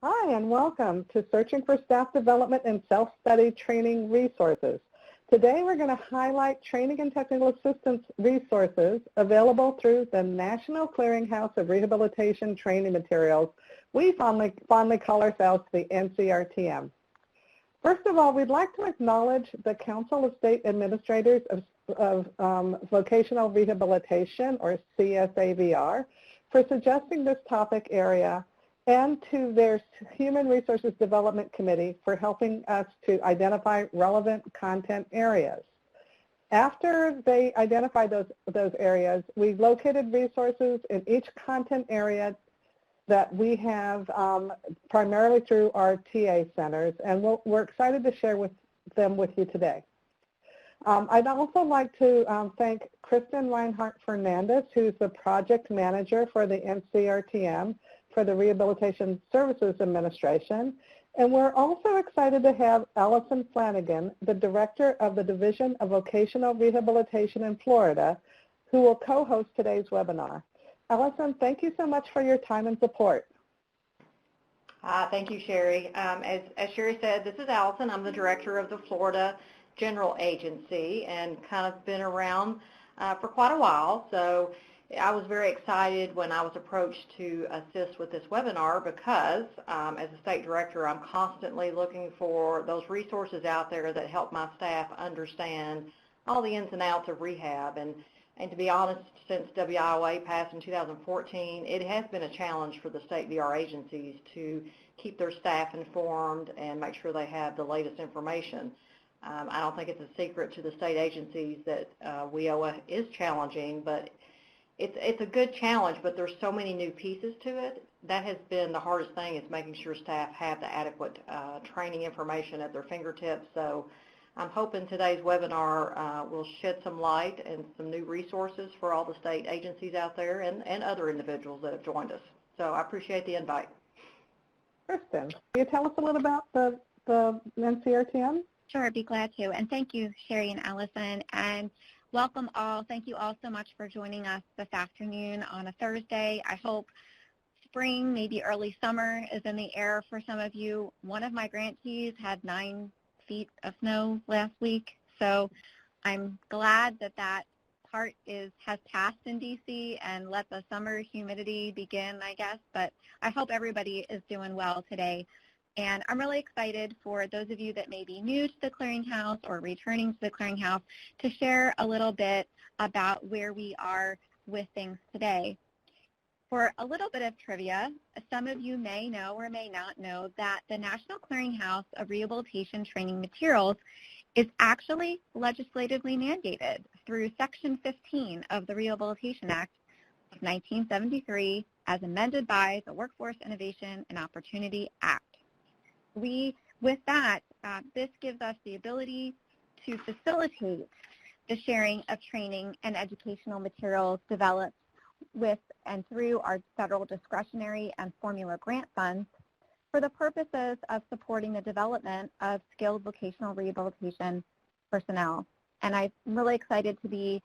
Hi, and welcome to Searching for Staff Development and Self-Study Training Resources. Today we're going to highlight training and technical assistance resources available through the National Clearinghouse of Rehabilitation Training Materials. We fondly call ourselves the NCRTM. First of all, we'd like to acknowledge the Council of State Administrators of Vocational Rehabilitation, or CSAVR, for suggesting this topic area, and to their Human Resources Development Committee for helping us to identify relevant content areas. After they identified those areas, we located resources in each content area that we have primarily through our TA centers, and we're excited to share them with you today. I'd also like to thank Kristen Reinhardt-Fernandez, who's the project manager for the NCRTM, for the Rehabilitation Services Administration. And we're also excited to have Allison Flanagan, the Director of the Division of Vocational Rehabilitation in Florida, who will co-host today's webinar. Allison, thank you so much for your time and support. Thank you, Sherry. As Sherry said, this is Allison. I'm the Director of the Florida General Agency and kind of been around for quite a while. So I was very excited when I was approached to assist with this webinar because as a state director, I'm constantly looking for those resources out there that help my staff understand all the ins and outs of rehab. And to be honest, since WIOA passed in 2014, it has been a challenge for the state VR agencies to keep their staff informed and make sure they have the latest information. I don't think it's a secret to the state agencies that WIOA is challenging, but it's a good challenge, but there's so many new pieces to it. That has been the hardest thing, is making sure staff have the adequate training information at their fingertips. So I'm hoping today's webinar will shed some light and some new resources for all the state agencies out there and other individuals that have joined us. So I appreciate the invite. Kristen, can you tell us a little about the NCRTM? Sure, I'd be glad to. And thank you, Sherry and Allison. And welcome all. Thank you all so much for joining us this afternoon on a Thursday. I hope spring, maybe early summer, is in the air for some of you. One of my grantees had 9 feet of snow last week, so I'm glad that that part has passed in DC and let the summer humidity begin, I guess. But I hope everybody is doing well today. And I'm really excited for those of you that may be new to the Clearinghouse or returning to the Clearinghouse to share a little bit about where we are with things today. For a little bit of trivia, some of you may know or may not know that the National Clearinghouse of Rehabilitation Training Materials is actually legislatively mandated through Section 15 of the Rehabilitation Act of 1973 as amended by the Workforce Innovation and Opportunity Act. With that, this gives us the ability to facilitate the sharing of training and educational materials developed with and through our federal discretionary and formula grant funds for the purposes of supporting the development of skilled vocational rehabilitation personnel. And I'm really excited to be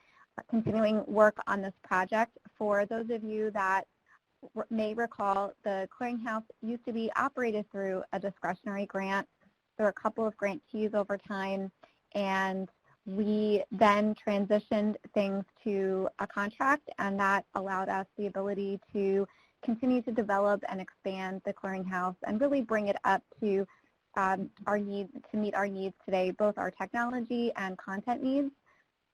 continuing work on this project. For those of you that may recall, the Clearinghouse used to be operated through a discretionary grant. There were a couple of grantees over time, and we then transitioned things to a contract, and that allowed us the ability to continue to develop and expand the Clearinghouse and really bring it up to our needs, to meet our needs today, both our technology and content needs.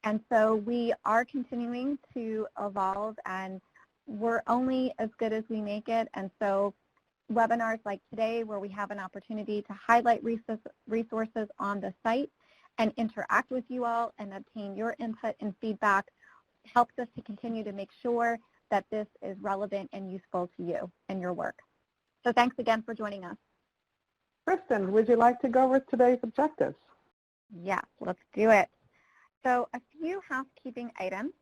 And so we are continuing to evolve, and we're only as good as we make it. And so webinars like today, where we have an opportunity to highlight resources on the site and interact with you all and obtain your input and feedback, helps us to continue to make sure that this is relevant and useful to you and your work. So thanks again for joining us. Kristen, would you like to go over today's objectives? Yes, let's do it. So a few housekeeping items.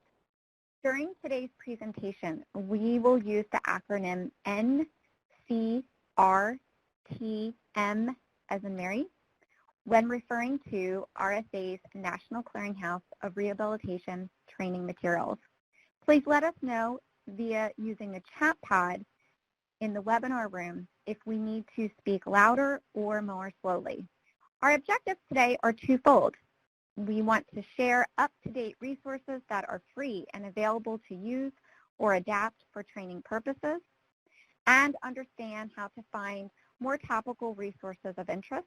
During today's presentation, we will use the acronym NCRTM as in Mary when referring to RSA's National Clearinghouse of Rehabilitation Training Materials. Please let us know via using the chat pod in the webinar room if we need to speak louder or more slowly. Our objectives today are twofold. We want to share up-to-date resources that are free and available to use or adapt for training purposes, and understand how to find more topical resources of interest.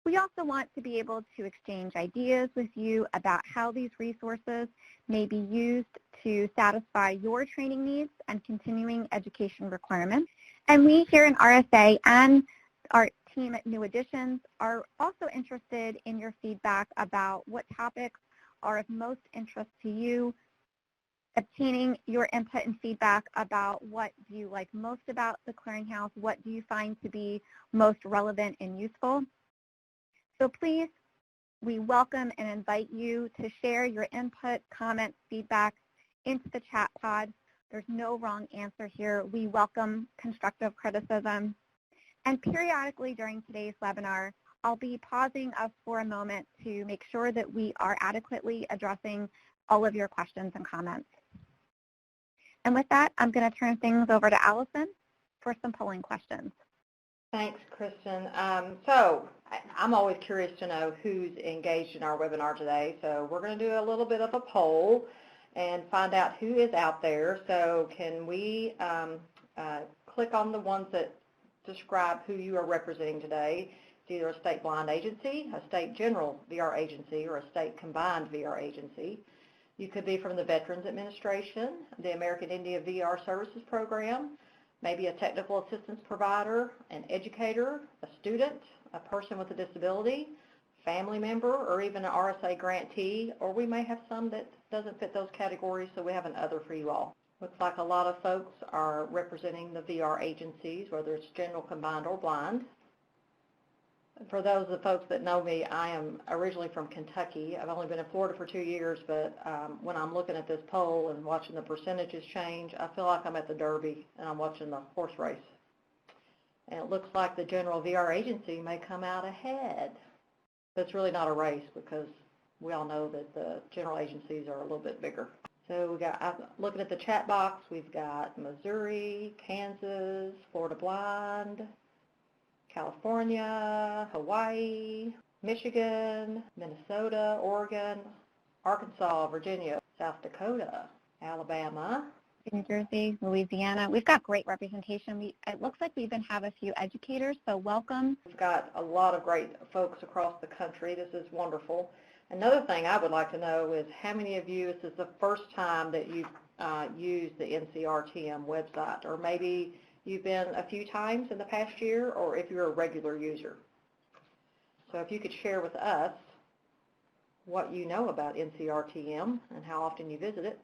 We also want to be able to exchange ideas with you about how these resources may be used to satisfy your training needs and continuing education requirements. And we here in RSA and our team at New Additions are also interested in your feedback about what topics are of most interest to you, obtaining your input and feedback about what do you like most about the Clearinghouse, what do you find to be most relevant and useful. So please, we welcome and invite you to share your input, comments, feedback into the chat pod. There's no wrong answer here. We welcome constructive criticism. And periodically during today's webinar, I'll be pausing us for a moment to make sure that we are adequately addressing all of your questions and comments. And with that, I'm going to turn things over to Allison for some polling questions. Thanks, Kristen. So I'm always curious to know who's engaged in our webinar today. So we're going to do a little bit of a poll and find out who is out there. So can we click on the ones that describe who you are representing today? It's either a state blind agency, a state general VR agency, or a state combined VR agency. You could be from the Veterans Administration, the American Indian VR Services Program, maybe a technical assistance provider, an educator, a student, a person with a disability, family member, or even an RSA grantee, or we may have some that doesn't fit those categories, so we have an other for you all. Looks like a lot of folks are representing the VR agencies, whether it's general, combined, or blind. For those of the folks that know me, I am originally from Kentucky. I've only been in Florida for 2 years, but when I'm looking at this poll and watching the percentages change, I feel like I'm at the Derby and I'm watching the horse race. And it looks like the general VR agency may come out ahead. But it's really not a race because we all know that the general agencies are a little bit bigger. So we got, looking at the chat box, we've got Missouri, Kansas, Florida Blind, California, Hawaii, Michigan, Minnesota, Oregon, Arkansas, Virginia, South Dakota, Alabama, New Jersey, Louisiana. We've got great representation. It looks like we even have a few educators, so welcome. We've got a lot of great folks across the country. This is wonderful. Another thing I would like to know is how many of you, this is the first time that you've used the NCRTM website, or maybe you've been a few times in the past year, or if you're a regular user. So if you could share with us what you know about NCRTM and how often you visit it.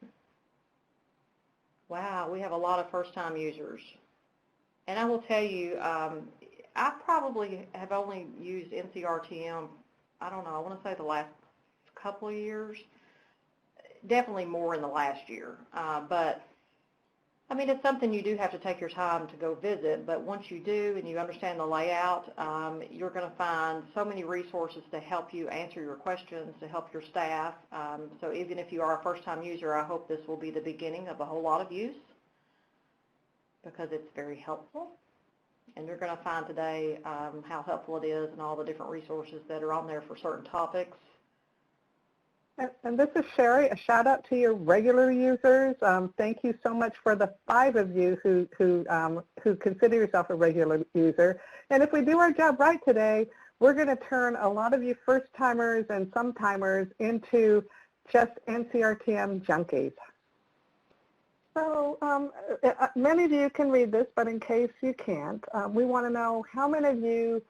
Wow, we have a lot of first-time users. And I will tell you, I probably have only used NCRTM, I don't know, I want to say the last couple of years. Definitely more in the last year. But I mean, it's something you do have to take your time to go visit, but once you do and you understand the layout, you're going to find so many resources to help you answer your questions, to help your staff. So even if you are a first-time user, I hope this will be the beginning of a whole lot of use because it's very helpful. And you're going to find today how helpful it is and all the different resources that are on there for certain topics. And this is Sherry. A shout out to your regular users. Thank you so much for the 5 of you who consider yourself a regular user. And if we do our job right today, we're going to turn a lot of you first-timers and some-timers into just NCRTM junkies. So many of you can read this, but in case you can't, we want to know how many of you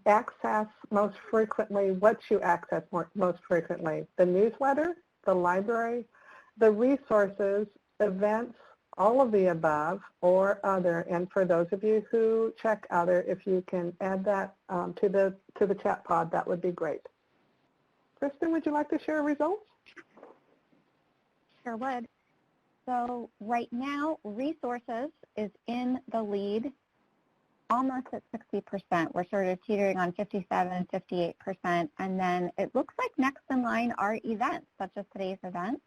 access most frequently, what you access most frequently, the newsletter, the library, the resources, events, all of the above, or other. And for those of you who check other, if you can add that to the chat pod, that would be great. Kristen, would you like to share results? Sure would. So right now, resources is in the lead, almost at 60%. We're sort of teetering on 57, 58%. And then it looks like next in line are events, such as today's event.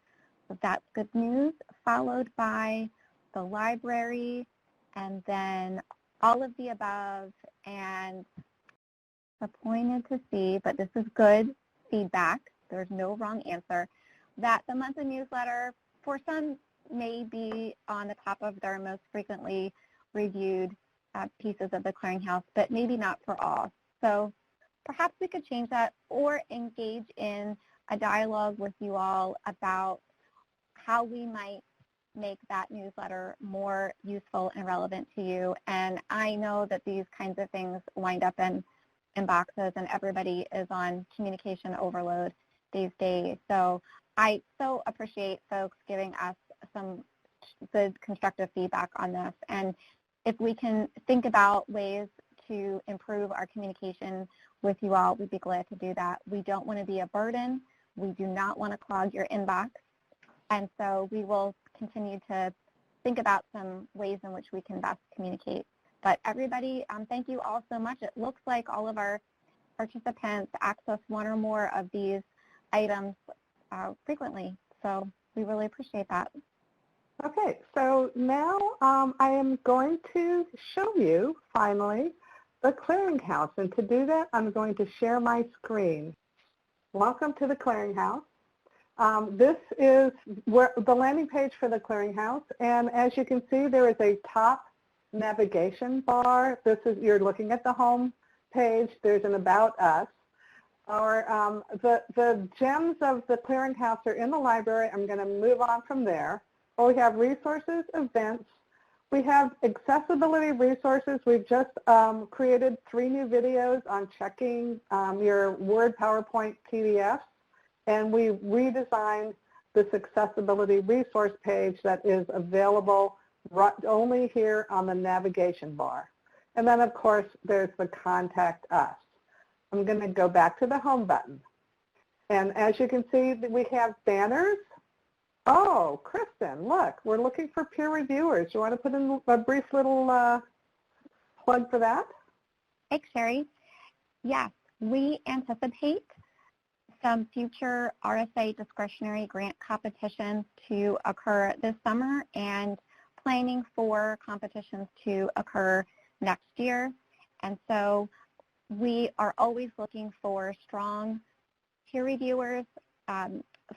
So that's good news, followed by the library, and then all of the above, and disappointed to see, but this is good feedback, there's no wrong answer, that the monthly newsletter for some may be on the top of their most frequently reviewed pieces of the Clearinghouse, but maybe not for all. So perhaps we could change that or engage in a dialogue with you all about how we might make that newsletter more useful and relevant to you. And I know that these kinds of things wind up in boxes, and everybody is on communication overload these days. So I so appreciate folks giving us some good constructive feedback on this. And if we can think about ways to improve our communication with you all, we'd be glad to do that. We don't want to be a burden. We do not want to clog your inbox. And so we will continue to think about some ways in which we can best communicate. But everybody, thank you all so much. It looks like all of our participants access one or more of these items frequently. So we really appreciate that. Okay, so now I am going to show you, finally, the Clearinghouse. And to do that, I'm going to share my screen. Welcome to the Clearinghouse. This is the landing page for the Clearinghouse. And as you can see, there is a top navigation bar. You're looking at the home page. There's an About Us. The gems of the Clearinghouse are in the library. I'm going to move on from there. We have resources, events. We have accessibility resources. We've just created 3 new videos on checking your Word, PowerPoint, PDFs, and we redesigned this accessibility resource page that is available only here on the navigation bar. And then, of course, there's the Contact Us. I'm going to go back to the Home button. And as you can see, we have banners. Oh, Kristen, look, we're looking for peer reviewers. You want to put in a brief little plug for that? Thanks, Sherry. Yes, we anticipate some future RSA discretionary grant competitions to occur this summer and planning for competitions to occur next year. And so we are always looking for strong peer reviewers,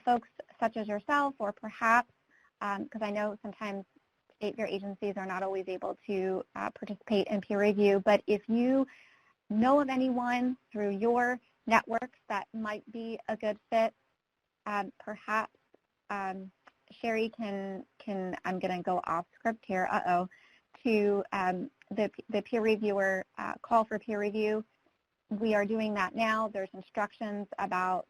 folks such as yourself, or perhaps, because I know sometimes state fair agencies are not always able to participate in peer review, but if you know of anyone through your networks that might be a good fit, perhaps Sherry can I'm going to go off script here, to the peer reviewer, call for peer review. We are doing that now. There's instructions about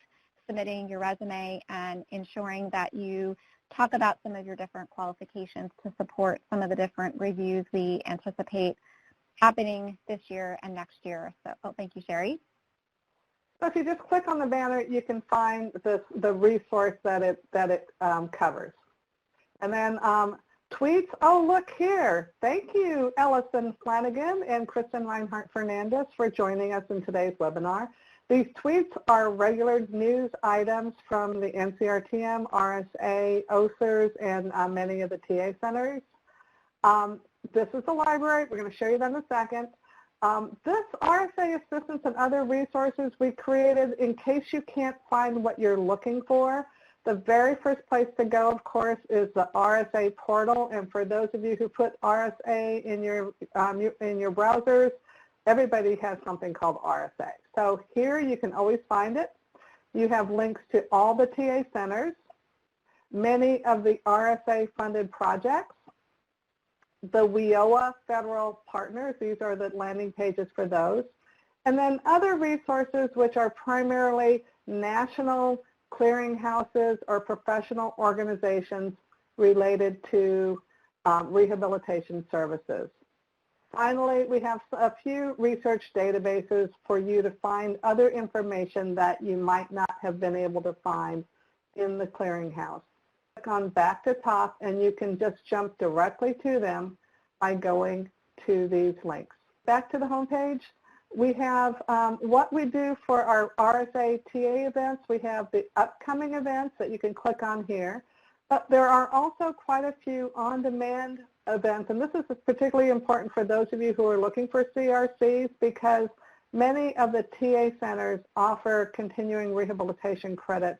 submitting your resume and ensuring that you talk about some of your different qualifications to support some of the different reviews we anticipate happening this year and next year. So, thank you, Sherry. So if you just click on the banner, you can find the resource that it covers. And then tweets, oh, look here. Thank you, Ellison Flanagan and Kristen Reinhardt-Fernandez for joining us in today's webinar. These tweets are regular news items from the NCRTM, RSA, OSERS, and many of the TA centers. This is the library. We're going to show you that in a second. This RSA assistance and other resources we created in case you can't find what you're looking for. The very first place to go, of course, is the RSA portal. And for those of you who put RSA in your browsers, everybody has something called RSA. So here you can always find it. You have links to all the TA centers, many of the RSA-funded projects, the WIOA federal partners. These are the landing pages for those. And then other resources which are primarily national clearinghouses or professional organizations related to rehabilitation services. Finally, we have a few research databases for you to find other information that you might not have been able to find in the Clearinghouse. Click on back to top and you can just jump directly to them by going to these links. Back to the home page, we have what we do for our RSA TA events. We have the upcoming events that you can click on here. But there are also quite a few on-demand events, and this is particularly important for those of you who are looking for CRCs because many of the TA centers offer continuing rehabilitation credits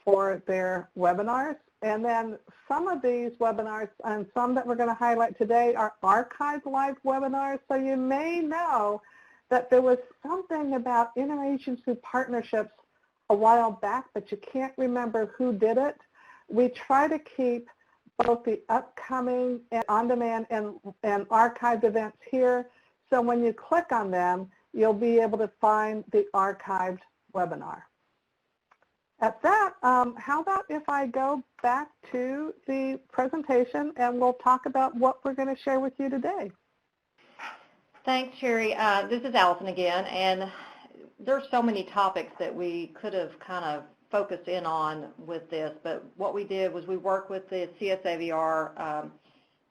for their webinars. And then some of these webinars, and some that we're going to highlight today, are archived live webinars. So you may know that there was something about interagency partnerships a while back, but you can't remember who did it. We try to keep both the upcoming and on-demand and archived events here. So when you click on them, you'll be able to find the archived webinar. At that, how about if I go back to the presentation and we'll talk about what we're going to share with you today. Thanks, Sherry. This is Allison again, and there's so many topics that we could have kind of focused in on with this, but what we did was we worked with the CSAVR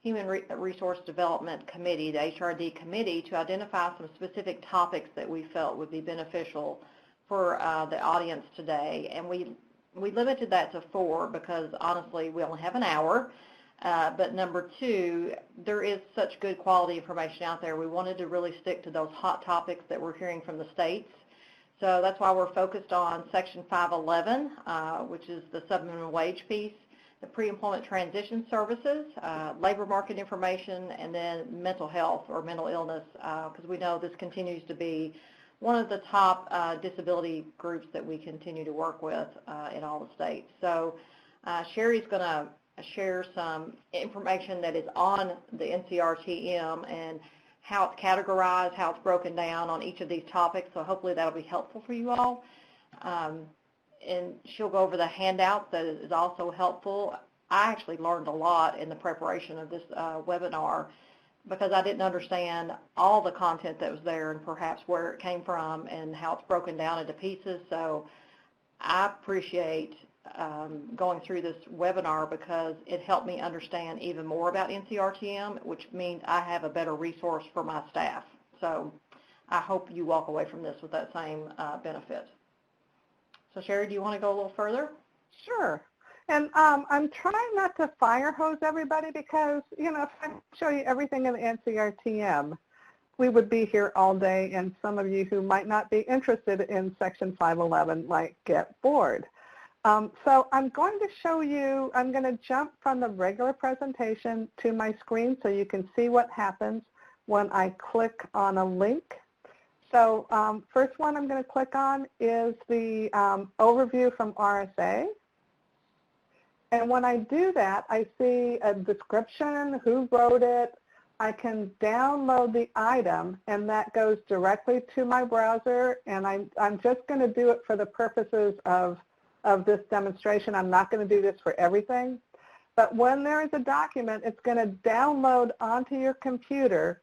Human Resource Development Committee, the HRD committee, to identify some specific topics that we felt would be beneficial for the audience today, and we limited that to 4 because honestly we only have an hour. But number 2, there is such good quality information out there. We wanted to really stick to those hot topics that we're hearing from the states. So that's why we're focused on Section 511, which is the subminimum wage piece, the pre-employment transition services, labor market information, and then mental health or mental illness, because we know this continues to be one of the top disability groups that we continue to work with in all the states. So Sherry's going to share some information that is on the NCRTM and how it's categorized, how it's broken down on each of these topics, so hopefully that'll be helpful for you all. And she'll go over the handout that is also helpful. I actually learned a lot in the preparation of this webinar because I didn't understand all the content that was there and perhaps where it came from and how it's broken down into pieces. So I appreciate going through this webinar because it helped me understand even more about NCRTM, which means I have a better resource for my staff. So I hope you walk away from this with that same benefit. So Sherry, do you want to go a little further? Sure. And I'm trying not to fire hose everybody because, you know, if I show you everything in the NCRTM, we would be here all day, and some of you who might not be interested in Section 511 might get bored. So I'm going to show you, I'm going to jump from the regular presentation to my screen so you can see what happens when I click on a link. So first one I'm going to click on is the overview from RSA. And when I do that, I see a description, who wrote it. I can download the item, and that goes directly to my browser. And I'm just going to do it for the purposes of this demonstration. I'm not going to do this for everything. But when there is a document, it's going to download onto your computer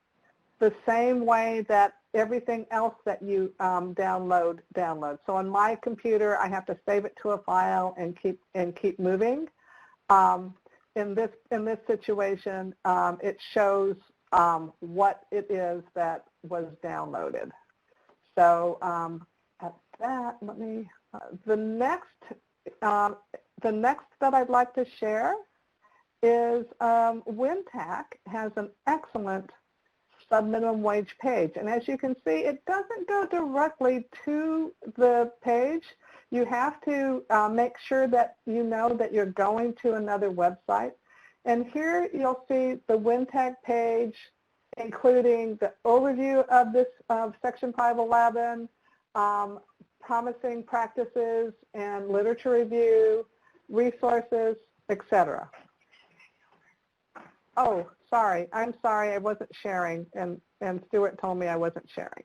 the same way that everything else that you download. So on my computer, I have to save it to a file and keep moving. In this situation, it shows what it is that was downloaded. So at that, let me. The next that I'd like to share is WinTAC has an excellent subminimum wage page. And as you can see, it doesn't go directly to the page. You have to make sure that you know that you're going to another website. And here you'll see the WinTAC page, including the overview of this Section 511, promising practices and literature review, resources, etc. Oh, sorry. I'm sorry. I wasn't sharing, and Stuart told me I wasn't sharing.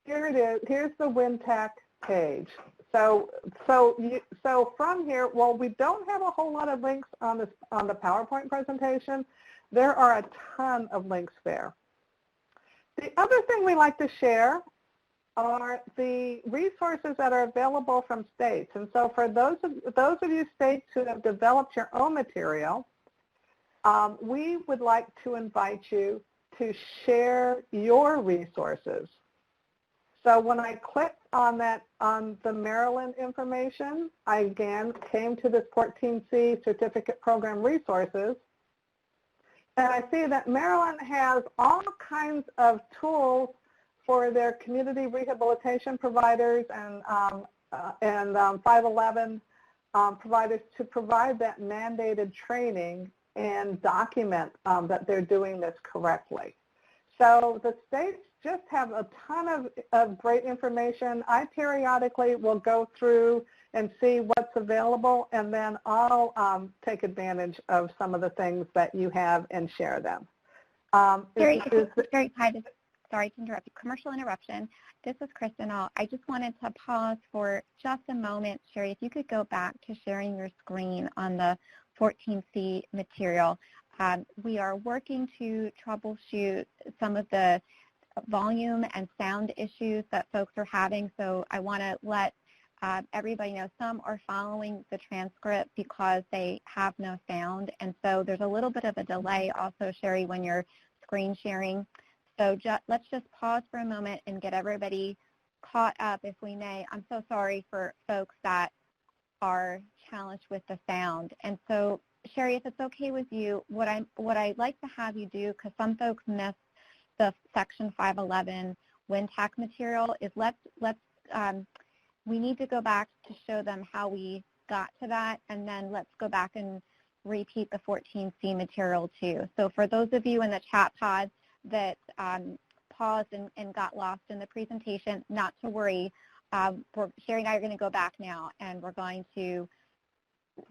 Here it is. Here's the WinTAC page. So from here, well, we don't have a whole lot of links on the PowerPoint presentation. There are a ton of links there. The other thing we like to share are the resources that are available from states. And so for those of you states who have developed your own material, we would like to invite you to share your resources. So when I clicked on the Maryland information, I again came to this 14C Certificate Program Resources. And I see that Maryland has all kinds of tools for their community rehabilitation providers and 511 providers to provide that mandated training and document that they're doing this correctly. So the states just have a ton of great information. I periodically will go through and see what's available, and then I'll take advantage of some of the things that you have and share them. Sorry to interrupt you. Commercial interruption. This is Kristen. I just wanted to pause for just a moment. Sherry, if you could go back to sharing your screen on the 14C material. We are working to troubleshoot some of the volume and sound issues that folks are having, so I want to let everybody know some are following the transcript because they have no sound, and so there's a little bit of a delay also, Sherry, when you're screen sharing. So let's just pause for a moment and get everybody caught up if we may. I'm so sorry for folks that are challenged with the sound. And so, Sherry, if it's okay with you, what I'd like to have you do, because some folks miss the Section 511 WINTAC material, is we need to go back to show them how we got to that, and then let's go back and repeat the 14C material too. So for those of you in the chat pod that paused and got lost in the presentation, not to worry. Sherry and I are going to go back now, and we're going to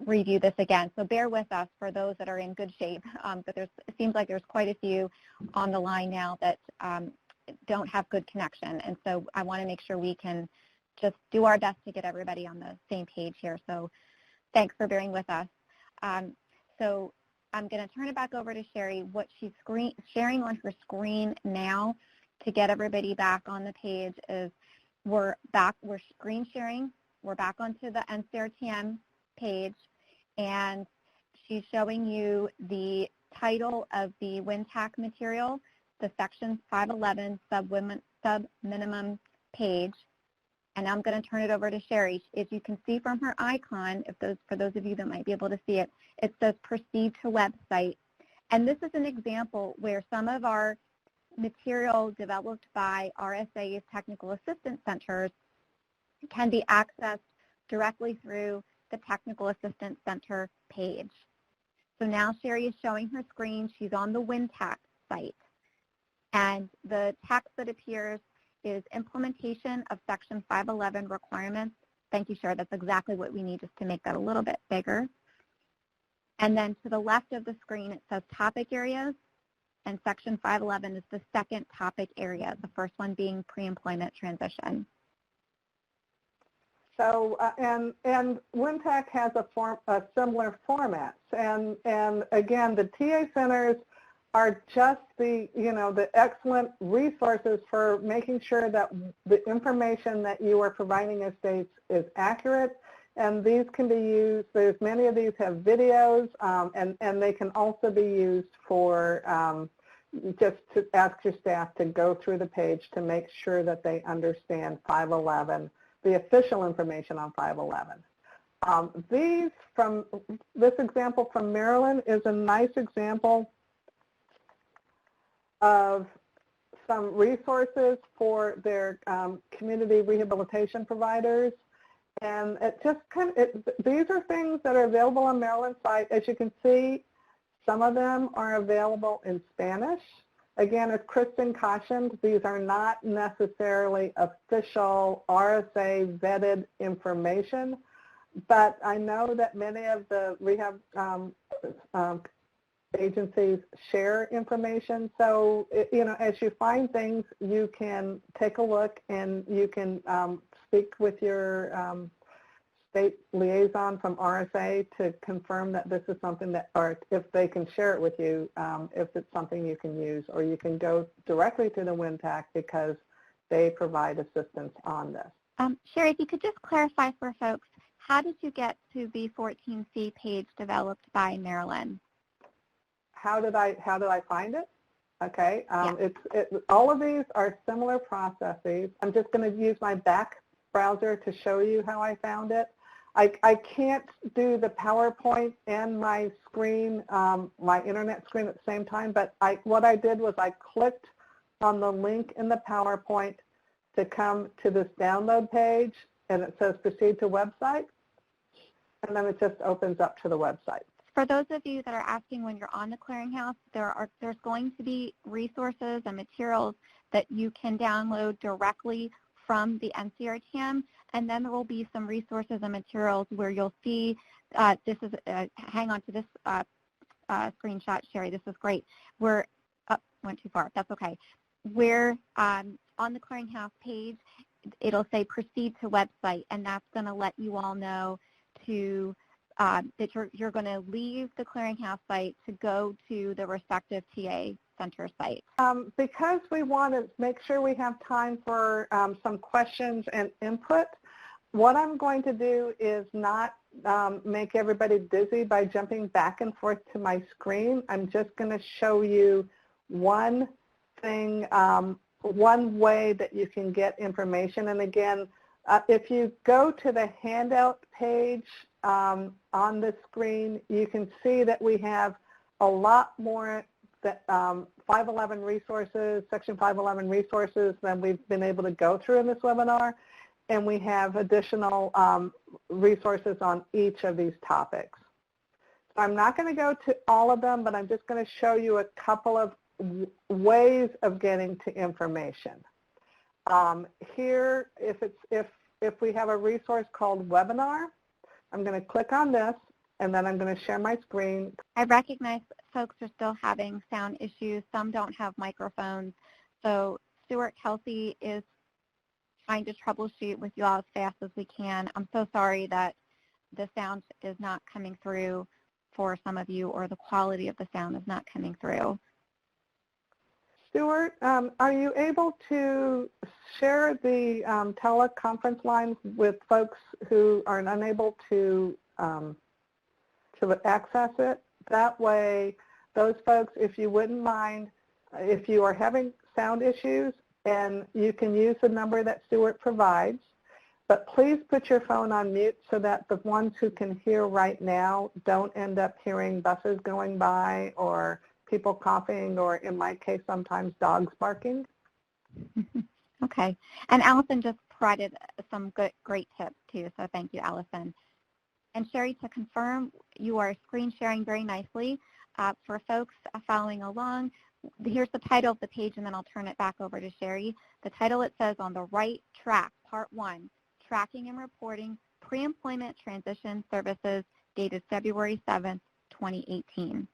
review this again. So bear with us for those that are in good shape, but it seems like there's quite a few on the line now that don't have good connection, and so I want to make sure we can just do our best to get everybody on the same page here. So thanks for bearing with us. So I'm going to turn it back over to Sherry. What she's sharing on her screen now to get everybody back on the page is we're screen sharing. We're back onto the NCRTM page, and she's showing you the title of the WINTAC material, the Section 511 sub-minimum page. And I'm going to turn it over to Sherry. If you can see from her icon, for those of you that might be able to see it, it says proceed to website. And this is an example where some of our material developed by RSA's technical assistance centers can be accessed directly through the Technical Assistance Center page. So now Sherry is showing her screen. She's on the WINTAC site. And the text that appears is implementation of Section 511 requirements. Thank you, Sherry. That's exactly what we need, just to make that a little bit bigger. And then to the left of the screen, it says topic areas, and Section 511 is the second topic area, the first one being pre-employment transition. So, and WINTAC has a similar format, and again, the TA centers are just the excellent resources for making sure that the information that you are providing as states is accurate, and these can be used. There's many of these have videos, and they can also be used for just to ask your staff to go through the page to make sure that they understand 511, the official information on 511. This example from Maryland is a nice example of some resources for their community rehabilitation providers, and these are things that are available on Maryland's site. As you can see, some of them are available in Spanish. Again, as Kristen cautioned, these are not necessarily official RSA vetted information, but I know that many of the rehab agencies share information. So, as you find things, you can take a look, and you can speak with your state liaison from RSA to confirm that this is something that, or if they can share it with you, if it's something you can use, or you can go directly to the WINTAC because they provide assistance on this. Sherry, if you could just clarify for folks, how did you get to the 14C page developed by Maryland? How did I find it? Okay, all of these are similar processes. I'm just going to use my back browser to show you how I found it. I can't do the PowerPoint and my screen, my internet screen at the same time, but what I did was I clicked on the link in the PowerPoint to come to this download page, and it says proceed to website, and then it just opens up to the website. For those of you that are asking when you're on the Clearinghouse, there's going to be resources and materials that you can download directly from the NCRTM, and then there will be some resources and materials where you'll see, this is, hang on to this screenshot, Sherry, this is great. We're, went too far, that's okay. We're on the Clearinghouse page, it'll say proceed to website, and that's going to let you all know to that you're going to leave the Clearinghouse site to go to the respective TA center site. Because we want to make sure we have time for some questions and input, what I'm going to do is not make everybody dizzy by jumping back and forth to my screen. I'm just going to show you one thing, one way that you can get information. And again, if you go to the handout page on the screen, you can see that we have a lot more that 511 resources, Section 511 resources than we've been able to go through in this webinar. And we have additional resources on each of these topics. So I'm not going to go to all of them, but I'm just going to show you a couple of ways of getting to information. Here, if we have a resource called webinar, I'm going to click on this, and then I'm going to share my screen. I recognize folks are still having sound issues. Some don't have microphones. So Stuart Kelsey is trying to troubleshoot with you all as fast as we can. I'm so sorry that the sound is not coming through for some of you, or the quality of the sound is not coming through. Stuart, are you able to share the teleconference lines with folks who are unable to access it? That way, those folks, if you wouldn't mind, if you are having sound issues, and you can use the number that Stuart provides, but please put your phone on mute so that the ones who can hear right now don't end up hearing buses going by or people coughing, or in my case, sometimes dogs barking. Okay. And Allison just provided some great tips too, so thank you, Allison. And Sherry, to confirm, you are screen sharing very nicely. For folks following along, here's the title of the page, and then I'll turn it back over to Sherry. The title, it says on the right track, Part 1, Tracking and Reporting Pre-Employment Transition Services, dated February 7th, 2018.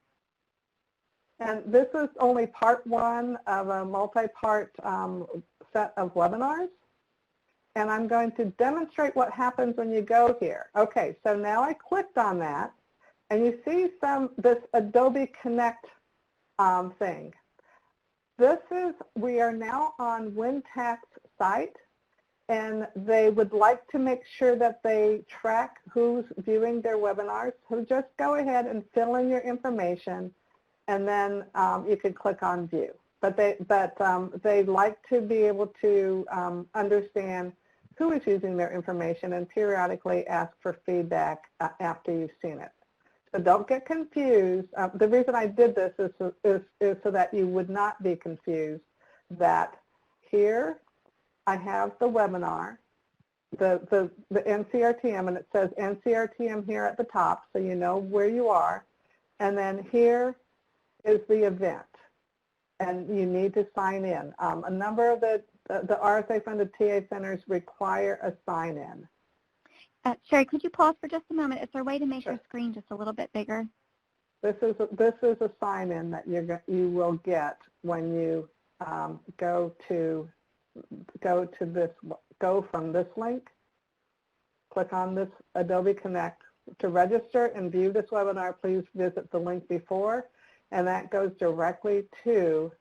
And this is only part 1 of a multi-part set of webinars. And I'm going to demonstrate what happens when you go here. Okay, so now I clicked on that, and you see this Adobe Connect thing. We are now on WinTAC's site, and they would like to make sure that they track who's viewing their webinars. So just go ahead and fill in your information, and then you can click on View. But they like to be able to understand who is using their information and periodically ask for feedback after you've seen it. So don't get confused. The reason I did this is so that you would not be confused that here I have the webinar, the NCRTM, and it says NCRTM here at the top, so you know where you are. And then here is the event, and you need to sign in. A number of the RSA-funded TA centers require a sign-in. Sherry, could you pause for just a moment? Is there a way to make Sure. your screen just a little bit bigger? This is a sign-in that you will get when you go from this link. Click on this Adobe Connect. To register and view this webinar, please visit the link before, and that goes directly to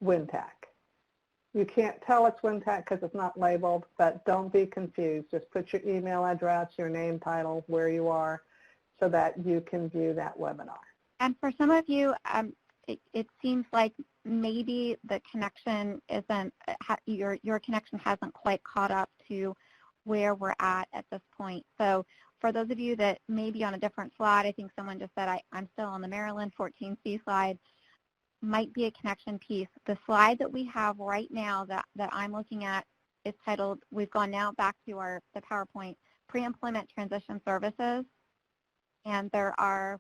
WinTAC. You can't tell it's WinTAC because it's not labeled, but don't be confused. Just put your email address, your name, title, where you are, so that you can view that webinar. And for some of you, it seems like maybe the connection isn't, your connection hasn't quite caught up to where we're at this point. So for those of you that may be on a different slide, I think someone just said I'm still on the Maryland 14C slide, might be a connection piece. The slide that we have right now that I'm looking at is titled, we've gone now back to the PowerPoint, Pre-Employment Transition Services, and there are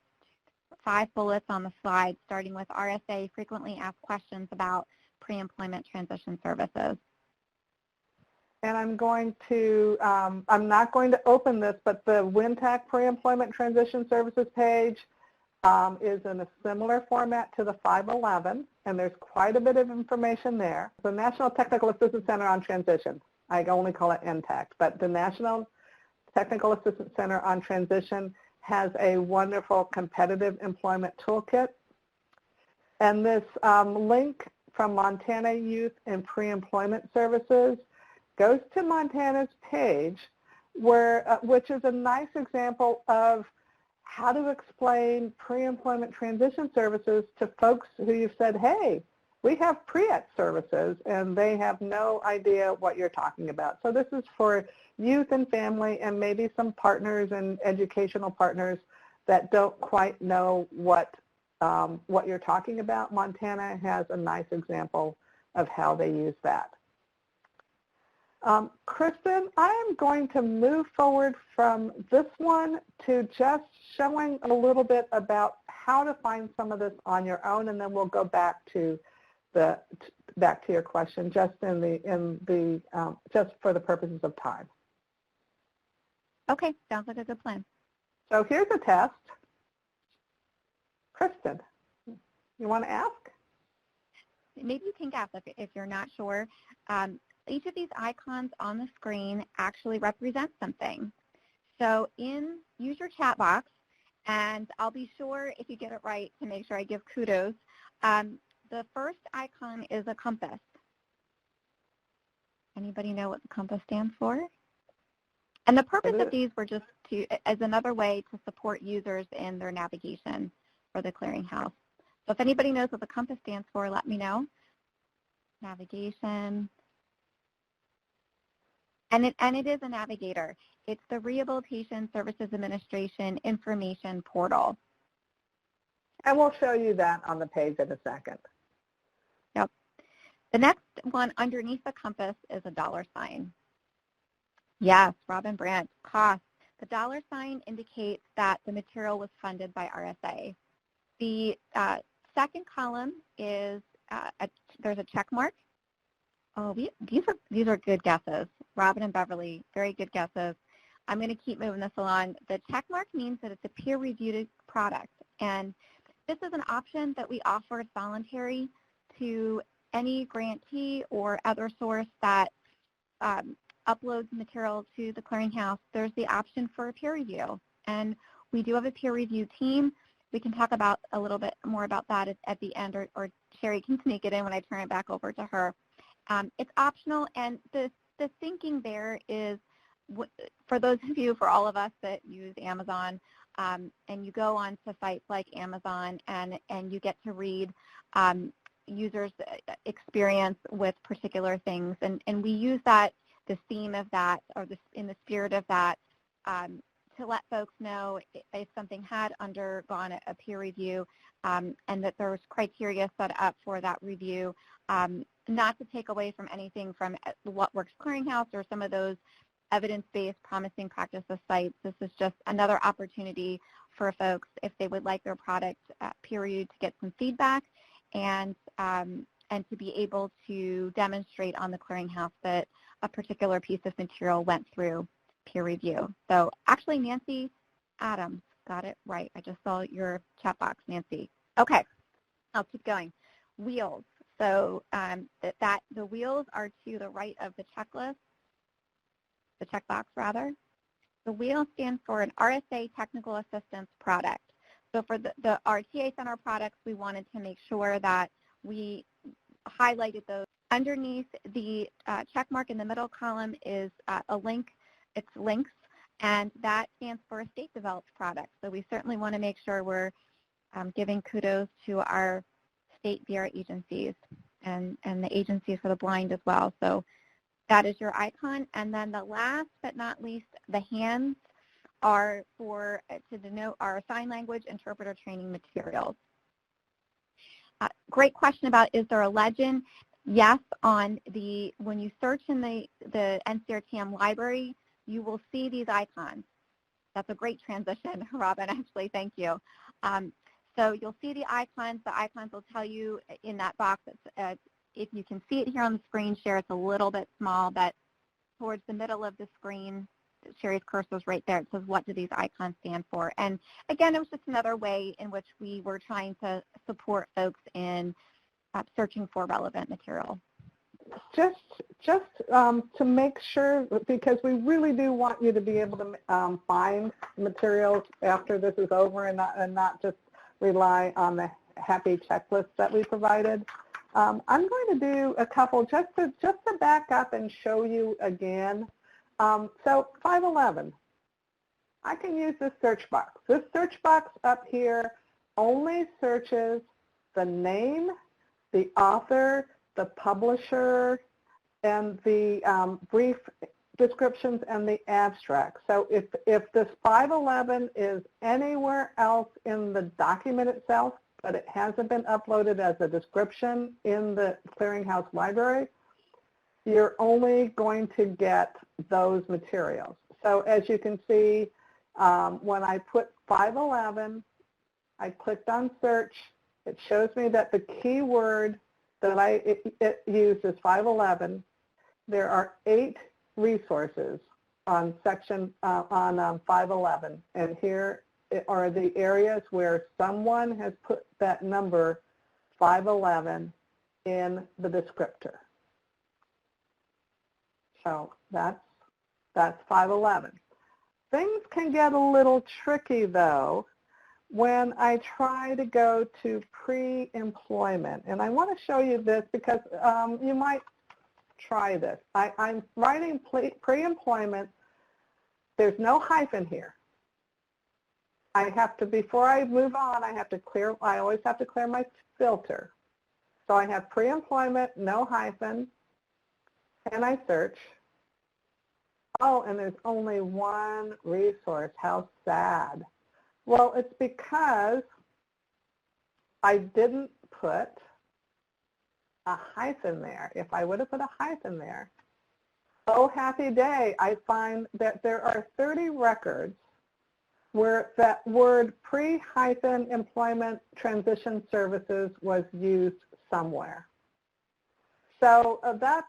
5 bullets on the slide, starting with RSA frequently asked questions about pre-employment transition services. And I'm not going to open this, but the WinTAC Pre-Employment Transition Services page is in a similar format to the 511, and there's quite a bit of information there. The National Technical Assistance Center on Transition, I only call it NTAC, but the National Technical Assistance Center on Transition has a wonderful competitive employment toolkit. And this link from Montana Youth and Pre-Employment Services goes to Montana's page, which is a nice example of how to explain pre-employment transition services to folks who you've said, hey, we have pre-ET services, and they have no idea what you're talking about. So this is for youth and family and maybe some partners and educational partners that don't quite know what you're talking about. Montana has a nice example of how they use that. Kristen, I am going to move forward from this one to just showing a little bit about how to find some of this on your own, and then we'll go back to your question just just for the purposes of time. Okay, sounds like a good plan. So here's a test. Kristen, you want to ask? Maybe you can guess if you're not sure. Each of these icons on the screen actually represents something. So use your chat box, and I'll be sure if you get it right to make sure I give kudos. The first icon is a compass. Anybody know what the compass stands for? And the purpose of these were just as another way to support users in their navigation for the Clearinghouse. So if anybody knows what the compass stands for, let me know. Navigation. And it is a navigator. It's the Rehabilitation Services Administration information portal. And we'll show you that on the page in a second. Yep. The next one underneath the compass is a $sign. Yes, Robin Brandt, cost. The $sign indicates that the material was funded by RSA. The second column is there's a check mark. Oh, these are good guesses. Robin and Beverly, very good guesses. I'm going to keep moving this along. The check mark means that it's a peer-reviewed product, and this is an option that we offer as voluntary to any grantee or other source that uploads material to the Clearinghouse. There's the option for a peer review, and we do have a peer review team. We can talk about a little bit more about that at the end, or Sherry can sneak it in when I turn it back over to her. It's optional, and the thinking there is, for those of you, for all of us that use Amazon, and you go on to sites like Amazon and you get to read users' experience with particular things, and we use that, the theme of that, or in the spirit of that, to let folks know if something had undergone a peer review, and that there was criteria set up for that review, not to take away from anything from What Works Clearinghouse or some of those evidence-based promising practices sites. This is just another opportunity for folks, if they would like their product peer-reviewed, to get some feedback and to be able to demonstrate on the Clearinghouse that a particular piece of material went through peer review. So actually, Nancy Adams got it right. I just saw your chat box, Nancy. Okay, I'll keep going. Wheels. So the wheels are to the right of the checklist, the checkbox rather. The wheel stands for an RSA technical assistance product. So for the RTA Center products, we wanted to make sure that we highlighted those. Underneath the check mark in the middle column is a link. It's links, and that stands for a state-developed product. So we certainly want to make sure we're giving kudos to our state VR agencies and the agencies for the blind as well. So That is your icon. And then the last but not least, the hands are to denote our sign language interpreter training materials. Great question about, is there a legend? Yes, when you search in the NCRTM library, you will see these icons. That's a great transition, Robin, actually, thank you. So you'll see the icons. The icons will tell you in that box, if you can see it here on the screen share, it's a little bit small, but towards the middle of the screen, Sherry's cursor is right there. It says, what do these icons stand for? And again, it was just another way in which we were trying to support folks in searching for relevant material. Just to make sure, because we really do want you to be able to find materials after this is over and not just rely on the happy checklist that we provided. I'm going to do a couple just to back up and show you again. So 511, I can use this search box. This search box up here only searches the name, the author, the publisher, and the brief descriptions and the abstract. So if this 511 is anywhere else in the document itself, but it hasn't been uploaded as a description in the Clearinghouse library, you're only going to get those materials. So as you can see, when I put 511, I clicked on search. It shows me that the keyword that it used is 511. There are 8 resources on section on 511, and here are the areas where someone has put that number 511 in the descriptor. So that's 511. Things can get a little tricky though when I try to go to pre-employment, and I want to show you this because you might try this. I'm writing pre-employment. There's no hyphen here. I have to, before I move on, I always have to clear my filter. So I have pre-employment, no hyphen, and I search. Oh, and there's only one resource. How sad. Well, it's because I didn't put a hyphen there. If I would have put a hyphen there, oh, happy day, I find that there are 30 records where that word pre-hyphen employment transition services was used somewhere. So that's,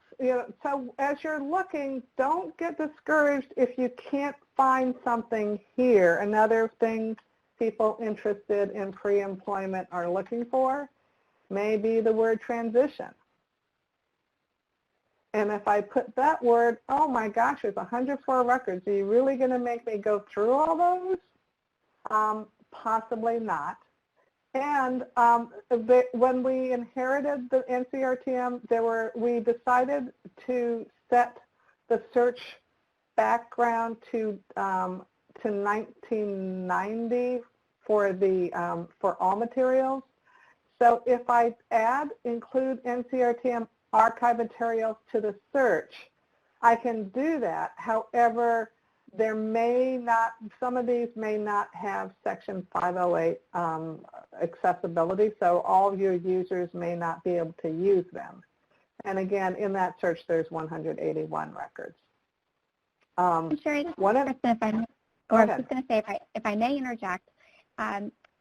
so as you're looking, don't get discouraged if you can't find something here. Another thing people interested in pre-employment are looking for may be the word transition. And if I put that word, oh my gosh, there's 104 records. Are you really going to make me go through all those? Possibly not. And when we inherited the NCRTM, we decided to set the search background to 1990 for all materials. So if I include NCRTM archive materials to the search, I can do that. However, there may not, some of these may not have Section 508 accessibility, so all your users may not be able to use them. And again, in that search, there's 181 records. Sherry, I was just going to say, if I may interject,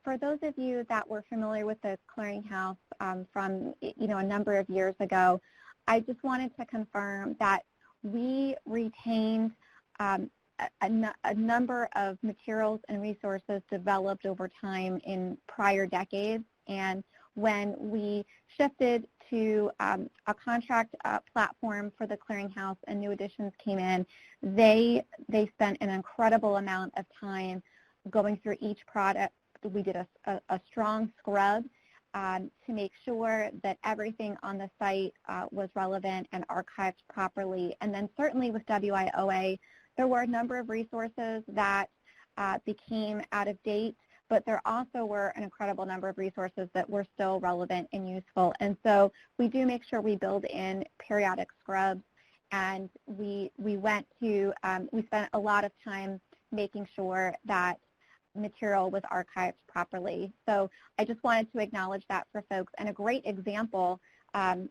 for those of you that were familiar with the Clearinghouse from a number of years ago, I just wanted to confirm that we retained a number of materials and resources developed over time in prior decades, and when we shifted to a contract platform for the Clearinghouse and new additions came in, they spent an incredible amount of time going through each product. We did a strong scrub to make sure that everything on the site was relevant and archived properly. And then certainly with WIOA, there were a number of resources that became out of date, but there also were an incredible number of resources that were still relevant and useful. And so we do make sure we build in periodic scrubs and we spent a lot of time making sure that material was archived properly. So I just wanted to acknowledge that for folks. And a great example, I'm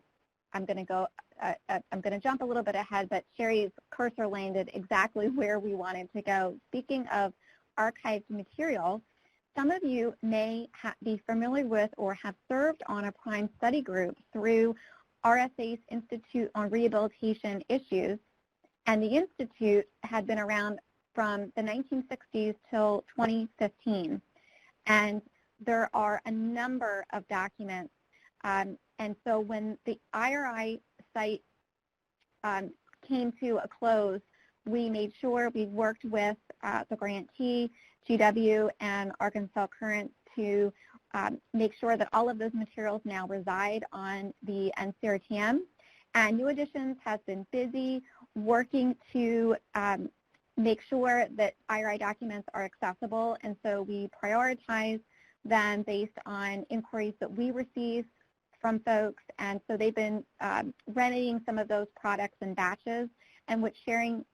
going to jump a little bit ahead, but Sherry's cursor landed exactly where we wanted to go. Speaking of archived material, some of you may be familiar with or have served on a prime study group through RSA's Institute on Rehabilitation Issues, and the Institute had been around from the 1960s till 2015. And there are a number of documents. And so when the IRI site came to a close, we made sure we worked with the grantee, GW, and Arkansas Current to make sure that all of those materials now reside on the NCRTM. And New Editions has been busy working to make sure that IRI documents are accessible, and so we prioritize them based on inquiries that we receive from folks, and so they've been remedying some of those products in batches, and what Sherry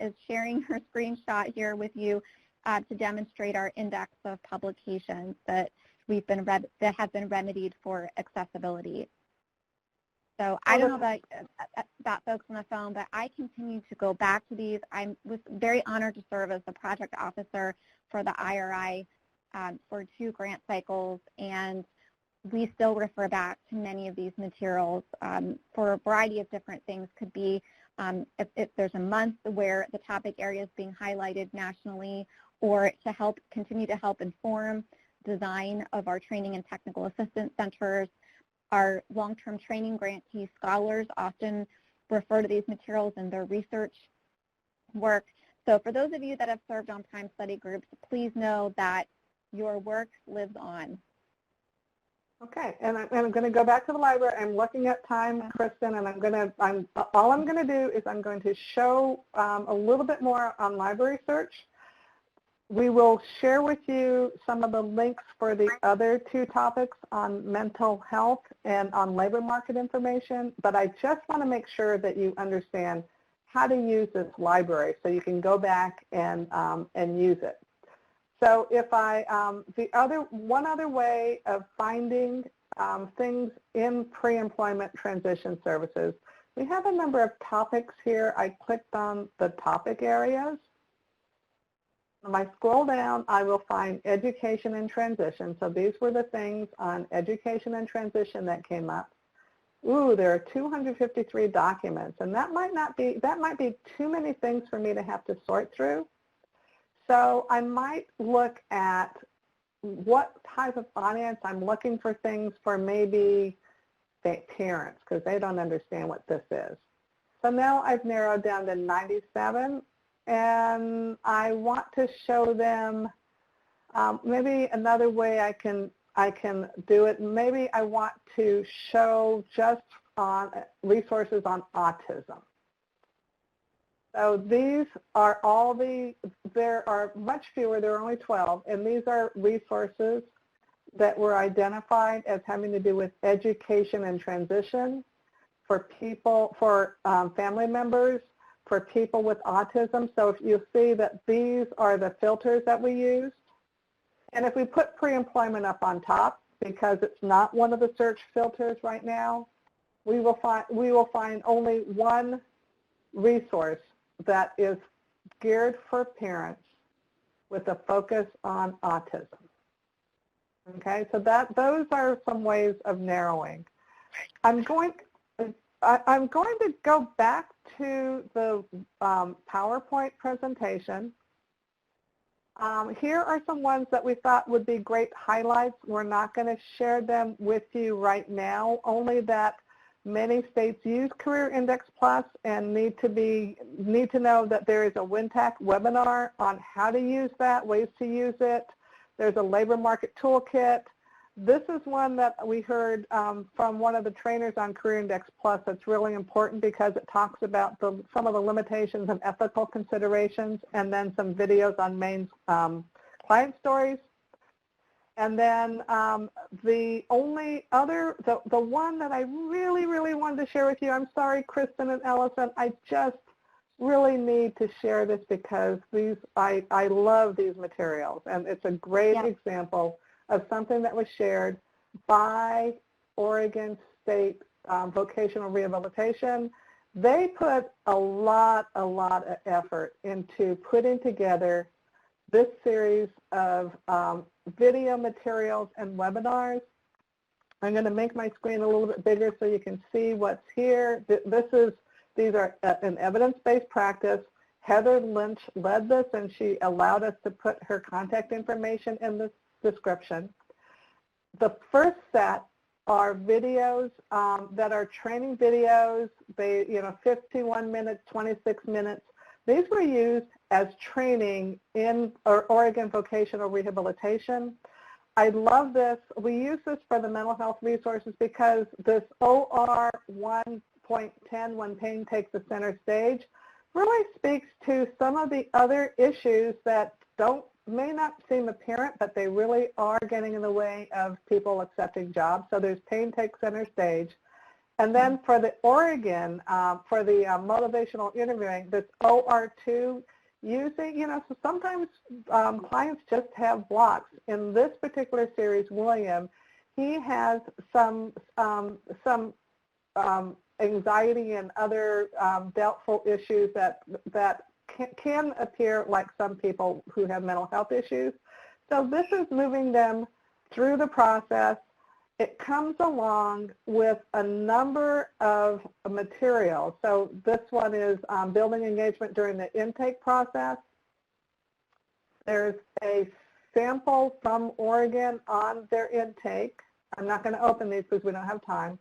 is sharing her screenshot here with you to demonstrate our index of publications that that have been remedied for accessibility. So I don't know about folks on the phone, but I continue to go back to these. I was very honored to serve as the project officer for the IRI for 2 grant cycles, and we still refer back to many of these materials for a variety of different things. Could be if there's a month where the topic area is being highlighted nationally, or to continue to help inform design of our training and technical assistance centers. Our long-term training grantee scholars often refer to these materials in their research work. So for those of you that have served on prime study groups, please know that your work lives on. Okay, and I'm going to go back to the library. I'm looking at time, Kristen, and all I'm going to do is I'm going to show a little bit more on library search. We will share with you some of the links for the other 2 topics on mental health and on labor market information, but I just want to make sure that you understand how to use this library so you can go back and use it. So if one other way of finding things in pre-employment transition services, we have a number of topics here. I clicked on the topic areas. If I scroll down, I will find education and transition. So these were the things on education and transition that came up. Ooh, there are 253 documents, and that might be too many things for me to have to sort through. So I might look at what type of audience I'm looking for things for, maybe parents, because they don't understand what this is. So now I've narrowed down to 97. And I want to show them maybe another way I can do it. Maybe I want to show just on resources on autism. So these are there are much fewer, there are only 12, and these are resources that were identified as having to do with education and transition for people, for family members, for people with autism. So if you see that these are the filters that we used, and if we put pre-employment up on top, because it's not one of the search filters right now, we will find only one resource that is geared for parents with a focus on autism. Okay, so those are some ways of narrowing. I'm going to go back to the PowerPoint presentation. Here are some ones that we thought would be great highlights. We're not going to share them with you right now, only that many states use Career Index Plus and need to know that there is a WinTAC webinar on how to use that, ways to use it. There's a labor market toolkit. This is one that we heard from one of the trainers on Career Index Plus that's really important because it talks about some of the limitations and ethical considerations, and then some videos on Maine's client stories. And then the only other, the one that I really, really wanted to share with you, I'm sorry, Kristen and Ellison, I just really need to share this because I love these materials, and it's a great example of something that was shared by Oregon State Vocational Rehabilitation. They put a lot of effort into putting together this series of video materials and webinars. I'm going to make my screen a little bit bigger so you can see what's here. These are an evidence-based practice. Heather Lynch led this, and she allowed us to put her contact information in the description. The first set are videos that are training videos. They, 51 minutes, 26 minutes. These were used as training in Oregon Vocational Rehabilitation. I love this. We use this for the mental health resources because this OR 1.10, when pain takes the center stage, really speaks to some of the other issues that may not seem apparent, but they really are getting in the way of people accepting jobs. So there's pain takes center stage. And then for the Oregon, for the motivational interviewing, this OR2, using, so sometimes clients just have blocks. In this particular series, William, he has some anxiety and other doubtful issues that can appear like some people who have mental health issues. So this is moving them through the process. It comes along with a number of materials. So this one is building engagement during the intake process. There's a sample from Oregon on their intake. I'm not going to open these because we don't have time.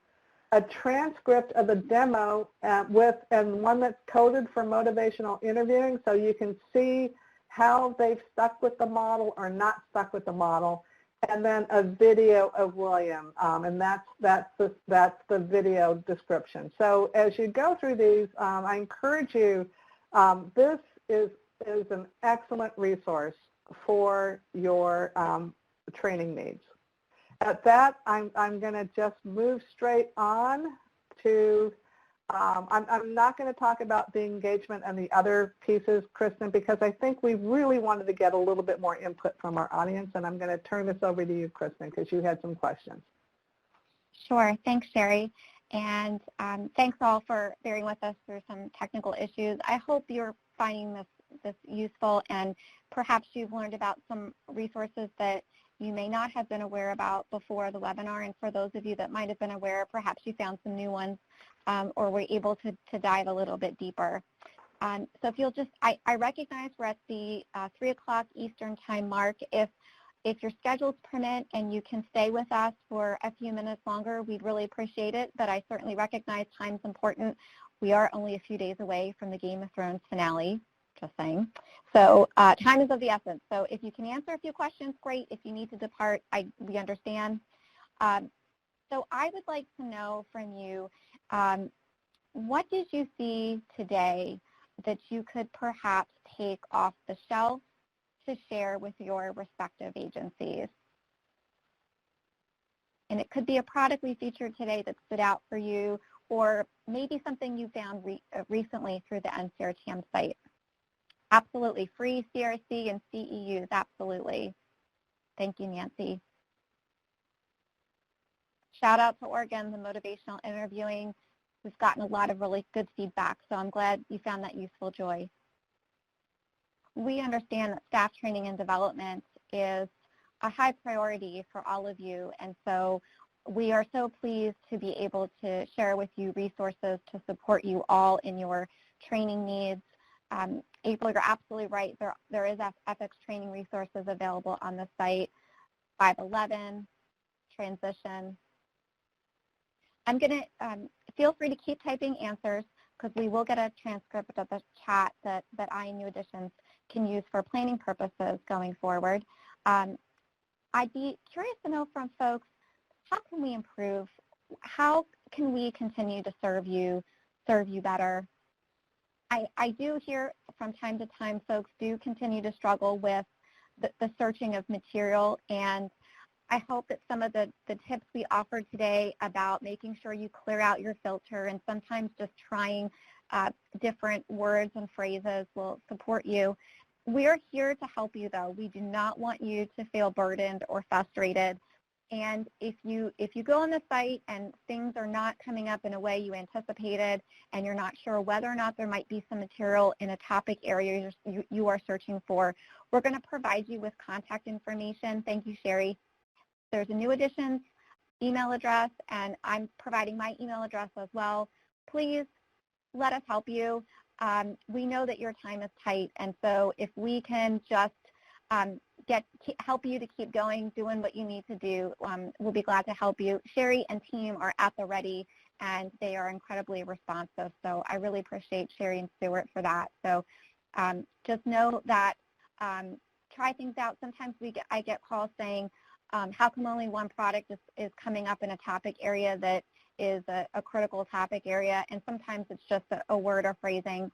A transcript of the demo and one that's coded for motivational interviewing, so you can see how they've stuck with the model or not stuck with the model. And then a video of William, and that's the video description. So as you go through these, I encourage you. This is an excellent resource for your training needs. At that, I'm going to just move straight on to. I'm not going to talk about the engagement and the other pieces, Kristen, because I think we really wanted to get a little bit more input from our audience, and I'm going to turn this over to you, Kristen, because you had some questions. Sure. Thanks, Sherry. And thanks all for bearing with us through some technical issues. I hope you're finding this useful, and perhaps you've learned about some resources that you may not have been aware about before the webinar. And for those of you that might have been aware, perhaps you found some new ones or were able to dive a little bit deeper. So if you'll just, I recognize we're at the 3 o'clock Eastern time mark. If your schedules permit and you can stay with us for a few minutes longer, we'd really appreciate it, but I certainly recognize time's important. We are only a few days away from the Game of Thrones finale, just saying. So time is of the essence. So if you can answer a few questions, great. If you need to depart, we understand. So I would like to know from you, what did you see today that you could perhaps take off the shelf to share with your respective agencies? And it could be a product we featured today that stood out for you, or maybe something you found recently through the NCRTM site. Absolutely. Free CRC and CEUs, absolutely. Thank you, Nancy. Shout out to Oregon, the motivational interviewing. We've gotten a lot of really good feedback, so I'm glad you found that useful, Joy. We understand that staff training and development is a high priority for all of you, and so we are so pleased to be able to share with you resources to support you all in your training needs. April, you're absolutely right. There is ethics training resources available on the site, 511, transition. I'm going to feel free to keep typing answers because we will get a transcript of the chat that INU Editions can use for planning purposes going forward. I'd be curious to know from folks, how can we improve? How can we continue to serve you better? I do hear from time to time folks do continue to struggle with the searching of material, and I hope that some of the tips we offered today about making sure you clear out your filter and sometimes just trying different words and phrases will support you. We're here to help you, though. We do not want you to feel burdened or frustrated. And if you go on the site and things are not coming up in a way you anticipated and you're not sure whether or not there might be some material in a topic area you are searching for, we're going to provide you with contact information. Thank you, Sherry. There's a new editions email address, and I'm providing my email address as well. Please let us help you. We know that your time is tight, and so if we can just help you to keep going, doing what you need to do, we'll be glad to help you. Sherry and team are at the ready, and they are incredibly responsive. So I really appreciate Sherry and Stuart for that. So just know that try things out. Sometimes I get calls saying, how come only one product is coming up in a topic area that is a critical topic area, and sometimes it's just a word or phrasing.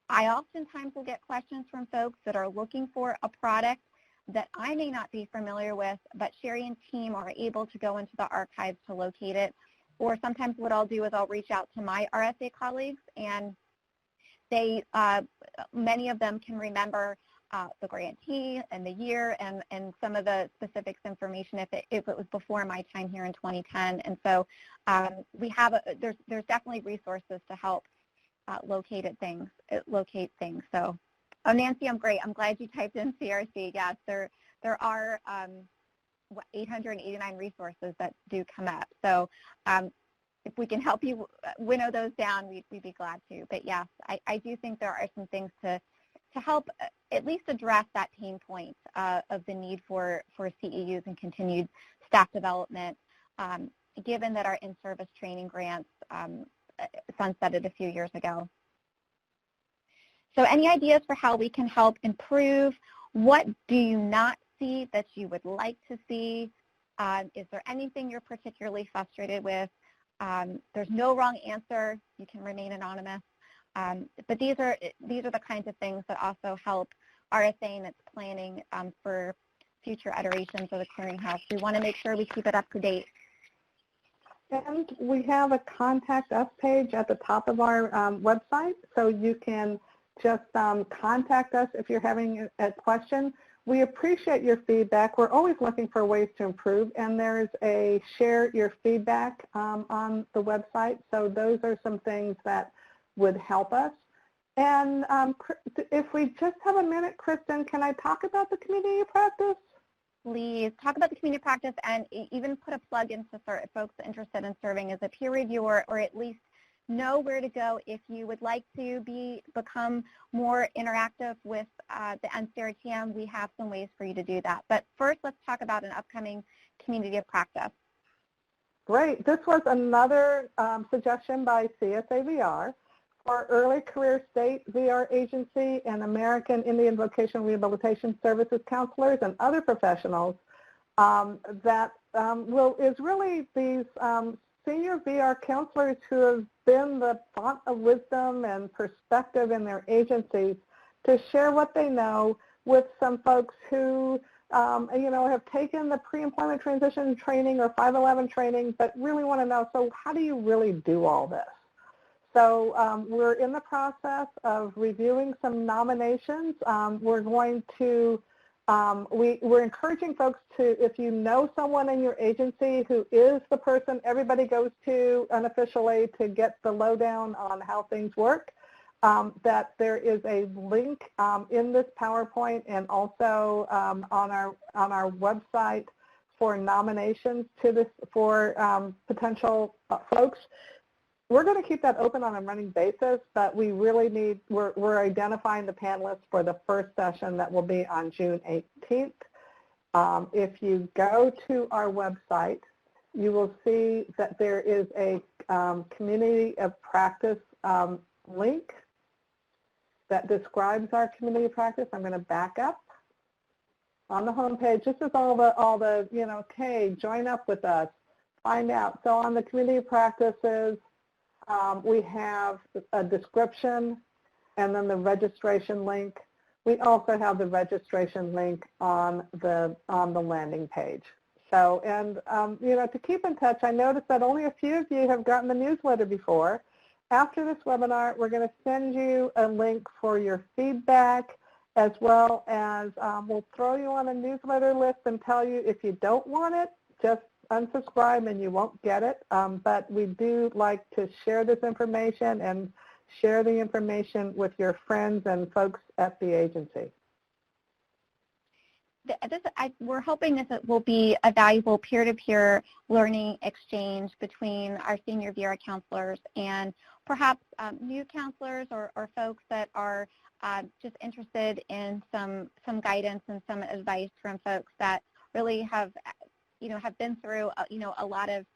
I oftentimes will get questions from folks that are looking for a product that I may not be familiar with, but Sherry and team are able to go into the archives to locate it. Or sometimes what I'll do is I'll reach out to my RSA colleagues, and they, many of them can remember the grantee and the year and some of the specifics information if it was before my time here in 2010. And so we have there's definitely resources to help locate things. So, oh, Nancy, I'm great. I'm glad you typed in CRC. Yes, there are 889 resources that do come up. So if we can help you winnow those down, we'd be glad to. But yes, I do think there are some things to help at least address that pain point of the need for CEUs and continued staff development, given that our in-service training grants sunsetted a few years ago. So any ideas for how we can help improve? What do you not see that you would like to see? Is there anything you're particularly frustrated with? There's no wrong answer. You can remain anonymous. But these are the kinds of things that also help RSA in its planning for future iterations of the Clearinghouse. We want to make sure we keep it up to date. And we have a contact us page at the top of our website, so you can just contact us if you're having a question. We appreciate your feedback. We're always looking for ways to improve, and there's a share your feedback on the website. So those are some things that would help us. And if we just have a minute, Kristen, can I talk about the community practice? Please talk about the community practice and even put a plug into folks interested in serving as a peer reviewer, or at least know where to go if you would like to become more interactive with the NCRTM. We have some ways for you to do that. But first, let's talk about an upcoming community of practice. Great. This was another suggestion by CSAVR for Early Career State VR Agency and American Indian Vocational Rehabilitation Services counselors and other professionals that is really these senior VR counselors who have been the font of wisdom and perspective in their agencies to share what they know with some folks who have taken the pre-employment transition training or 511 training but really want to know, so how do you really do all this? So we're in the process of reviewing some nominations. We're going to, we're encouraging folks to, if you know someone in your agency who is the person everybody goes to unofficially to get the lowdown on how things work, that there is a link in this PowerPoint and also on our website for nominations to this for potential folks. We're going to keep that open on a running basis, but we really need, we're identifying the panelists for the first session that will be on June 18th. If you go to our website, you will see that there is a community of practice link that describes our community of practice. I'm going to back up. On the home page, this is all the okay, join up with us, find out. So on the community of practices, we have a description and then the registration link. We also have the registration link on the landing page. So, and to keep in touch, I noticed that only a few of you have gotten the newsletter before. After this webinar, we're going to send you a link for your feedback, as well as we'll throw you on a newsletter list and tell you if you don't want it, just unsubscribe and you won't get it. But we do like to share this information and share the information with your friends and folks at the agency. We're hoping this will be a valuable peer-to-peer learning exchange between our senior VERA counselors and perhaps new counselors or folks that are just interested in some guidance and some advice from folks that really have been through a lot of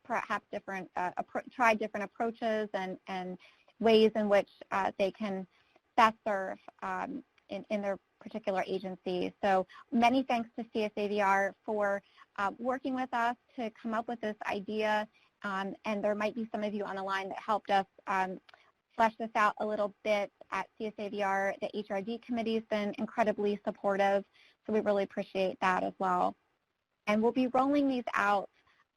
perhaps different tried different approaches and ways in which they can best serve in their particular agency. So many thanks to CSAVR for working with us to come up with this idea, and there might be some of you on the line that helped us flesh this out a little bit at CSAVR. The HRD committee has been incredibly supportive, so we really appreciate that as well. And we'll be rolling these out.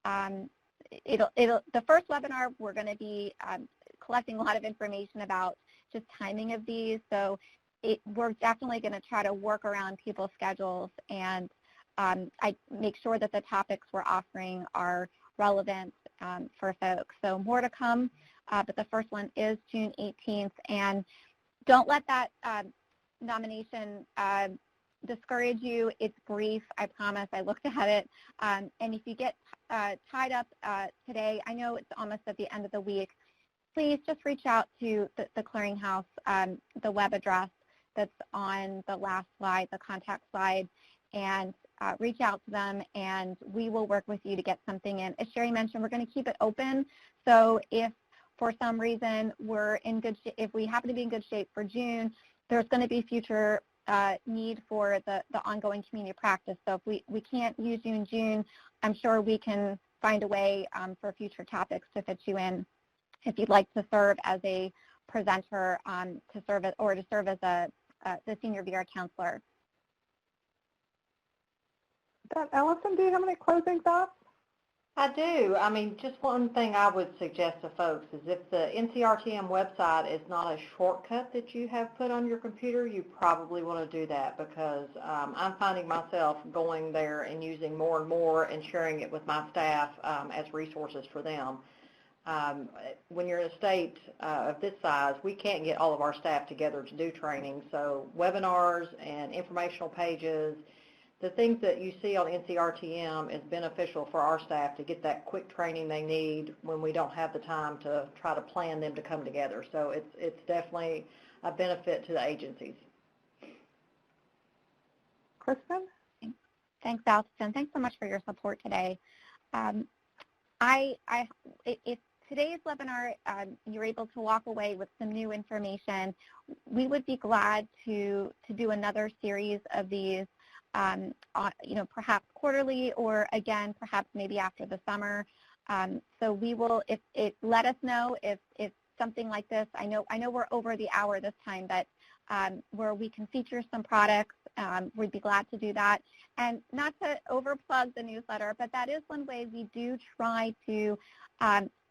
The first webinar, we're going to be collecting a lot of information about just timing of these, so we're definitely going to try to work around people's schedules and I make sure that the topics we're offering are relevant for folks. So more to come, but the first one is June 18th. And don't let that nomination discourage you. It's brief, I promise. I looked at it. And if you get tied up today, I know it's almost at the end of the week, please just reach out to the Clearinghouse, the web address that's on the last slide, the contact slide, and reach out to them, and we will work with you to get something in. As Sherry mentioned, we're going to keep it open, so if for some reason if we happen to be in good shape for June, there's going to be future need for the ongoing community practice. So if we can't use you in June, I'm sure we can find a way for future topics to fit you in if you'd like to serve as a presenter to serve as the senior VERA counselor. Allison, do you have any closing thoughts? I do. I mean, just one thing I would suggest to folks is if the NCRTM website is not a shortcut that you have put on your computer, you probably want to do that, because I'm finding myself going there and using more and more and sharing it with my staff as resources for them. When you're in a state of this size, we can't get all of our staff together to do training, so webinars and informational pages, the things that you see on NCRTM is beneficial for our staff to get that quick training they need when we don't have the time to try to plan them to come together. So it's definitely a benefit to the agencies. Kristen? Thanks, Allison. Thanks so much for your support today. If today's webinar, you're able to walk away with some new information, we would be glad to do another series of these, perhaps quarterly, or again, perhaps maybe after the summer. So we will, let us know if something like this. I know we're over the hour this time, but where we can feature some products, we'd be glad to do that. And not to overplug the newsletter, but that is one way we do try to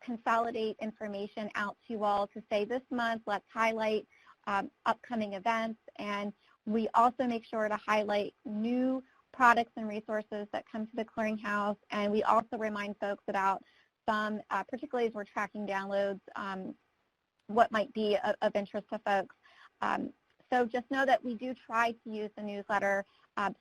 consolidate information out to you all to say this month, let's highlight upcoming events, and we also make sure to highlight new products and resources that come to the Clearinghouse, and we also remind folks about some, particularly as we're tracking downloads, what might be of interest to folks. So just know that we do try to use the newsletter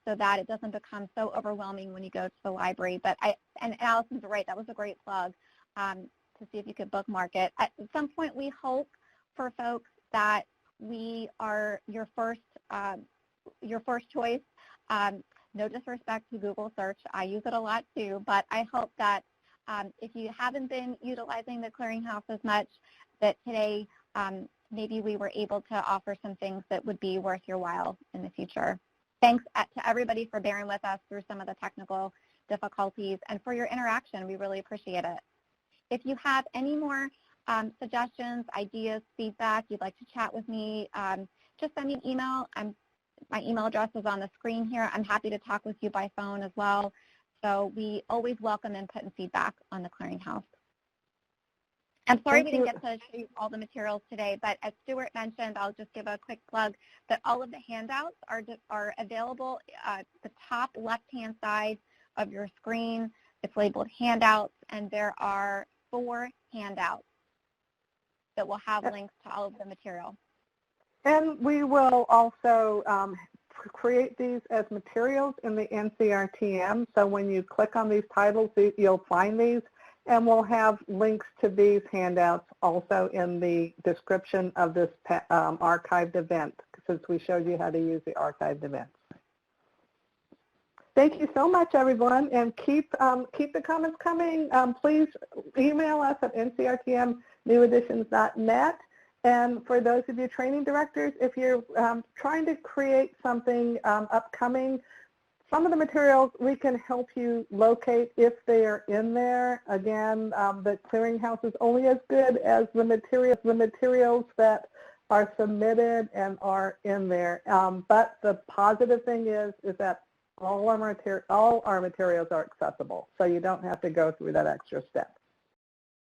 so that it doesn't become so overwhelming when you go to the library. But and Allison's right, that was a great plug to see if you could bookmark it. At some point, we hope for folks that we are your first choice. No disrespect to Google search, I use it a lot too, but I hope that if you haven't been utilizing the Clearinghouse as much, that today maybe we were able to offer some things that would be worth your while in the future. Thanks to everybody for bearing with us through some of the technical difficulties and for your interaction. We really appreciate it. If you have any more suggestions, ideas, feedback, you'd like to chat with me, just send me an email. My email address is on the screen here. I'm happy to talk with you by phone as well. So we always welcome input and feedback on the Clearinghouse. I'm sorry we didn't get to show you all the materials today, but as Stuart mentioned, I'll just give a quick plug that all of the handouts are available at the top left-hand side of your screen. It's labeled handouts, and there are 4 handouts that will have links to all of the material. And we will also create these as materials in the NCRTM. So when you click on these titles, you'll find these. And we'll have links to these handouts also in the description of this archived event, since we showed you how to use the archived events. Thank you so much, everyone, and keep the comments coming. Please email us at ncrtmneweditions.net. And for those of you training directors, if you're trying to create something upcoming, some of the materials we can help you locate if they are in there. Again, the Clearinghouse is only as good as the materials that are submitted and are in there. But the positive thing is that all our materials are accessible, so you don't have to go through that extra step.